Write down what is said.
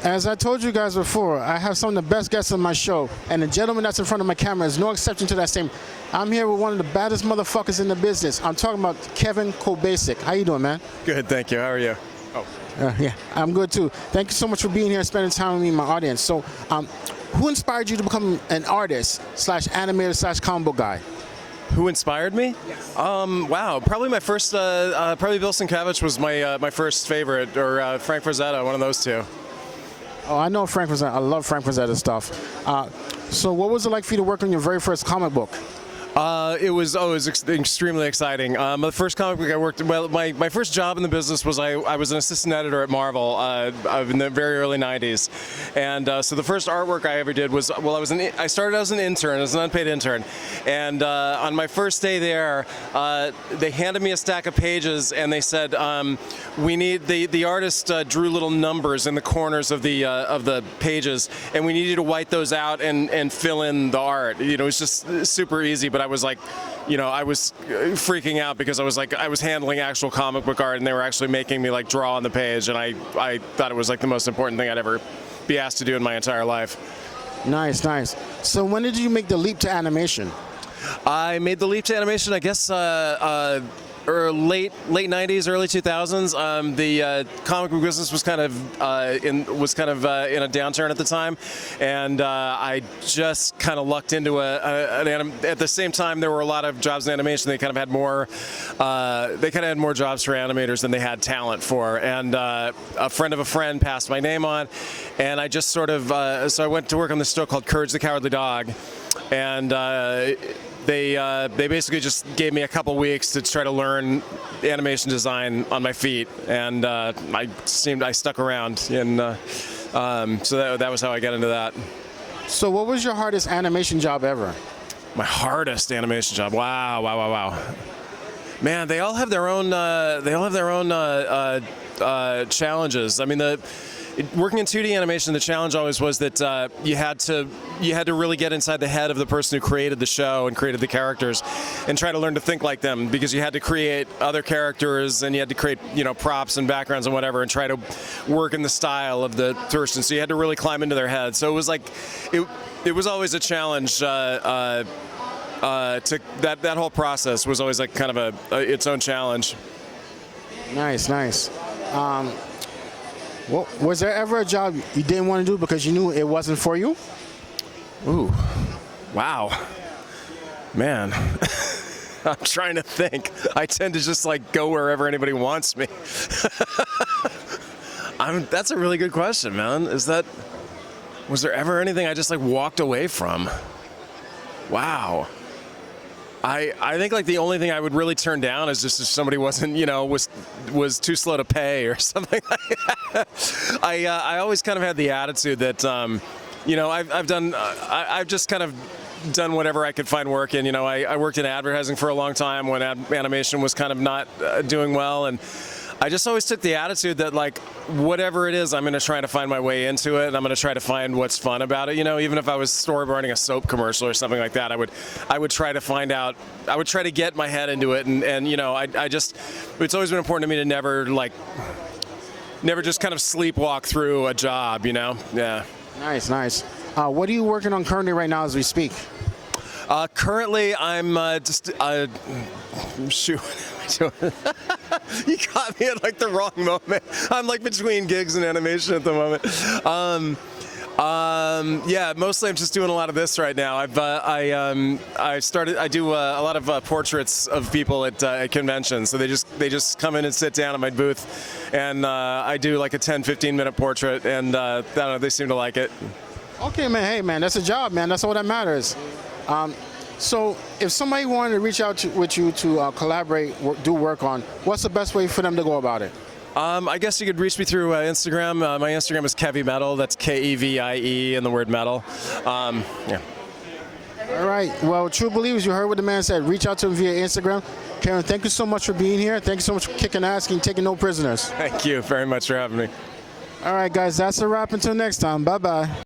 As I told you guys before, I have some of the best guests on my show, and the gentleman that's in front of my camera is no exception to that same. I'm here with one of the baddest motherfuckers in the business. I'm talking about Kevin Kobasic. How you doing, man? Good, thank you. How are you? Yeah, I'm good too. Thank you so much for being here and spending time with me and my audience. So, who inspired you to become an artist slash animator slash comic book guy? Who inspired me? Yes. Wow, probably my first. Probably Bill Sienkiewicz was my first favorite, or Frank Frazetta, one of those two. Oh, I know Frank Frazetta. I love Frank Frazetta stuff. So, what was it like for you to work on your very first comic book? It was extremely exciting. The first comic book I worked, well, my first job in the business was I was an assistant editor at Marvel in the very early '90s, and so the first artwork I ever did was, well, I started as an intern, as an unpaid intern, and on my first day there, they handed me a stack of pages and they said, the artist drew little numbers in the corners of the pages, and we need you to white those out and fill in the art. You know, it was just super easy, but I was like, I was freaking out because I was handling actual comic book art, and they were actually making me like draw on the page, and I thought it was like the most important thing I'd ever be asked to do in my entire life. Nice, nice. So when did you make the leap to animation? I made the leap to animation, I guess, late '90s, early 2000s. The comic book business was kind of in a downturn at the time, and I just kind of lucked into at the same time there were a lot of jobs in animation. They kind of had more jobs for animators than they had talent for, and a friend of a friend passed my name on, and I just sort of so I went to work on this show called Courage the Cowardly Dog, and they basically just gave me a couple weeks to try to learn animation design on my feet, and I stuck around, and so that was how I got into that. So what was your hardest animation job ever? My hardest animation job? Wow. Man, they all have their own challenges. I mean, working in 2D animation, the challenge always was that you had to really get inside the head of the person who created the show and created the characters, and try to learn to think like them, because you had to create other characters and you had to create props and backgrounds and whatever, and try to work in the style of the person. So you had to really climb into their head. So it was like it was always a challenge. To that whole process was always like kind of its own challenge. Nice. Well, was there ever a job you didn't want to do because you knew it wasn't for you? Ooh, wow, man. I'm trying to think. I tend to just like go wherever anybody wants me. That's a really good question, man. Was there ever anything I just like walked away from? Wow. I think like the only thing I would really turn down is just if somebody wasn't, was too slow to pay or something like that. I always kind of had the attitude that, I've just kind of done whatever I could find work in. I worked in advertising for a long time when animation was kind of not doing well, and I just always took the attitude that like whatever it is, I'm going to try to find my way into it, and I'm going to try to find what's fun about it. Even if I was storyboarding a soap commercial or something like that, I would try to find out. I would try to get my head into it, and it's always been important to me to never just kind of sleepwalk through a job. Yeah. Nice. What are you working on currently right now as we speak? Currently, I'm shoot. You caught me at like the wrong moment. I'm like between gigs and animation at the moment. Yeah, mostly I'm just doing a lot of this right now. I do a lot of portraits of people at conventions. So they just come in and sit down at my booth, and I do like a 10-15 minute portrait, and I don't know, they seem to like it. Okay, man. Hey, man, that's a job, man. That's all that matters. So if somebody wanted to reach out with you to collaborate, do work on, what's the best way for them to go about it? I guess you could reach me through Instagram. My Instagram is Kevie Metal. That's Kevie and the word metal. Yeah. All right. Well, true believers, you heard what the man said. Reach out to him via Instagram. Kevin, thank you so much for being here. Thank you so much for kicking ass and taking no prisoners. Thank you very much for having me. All right, guys, that's a wrap. Until next time. Bye-bye.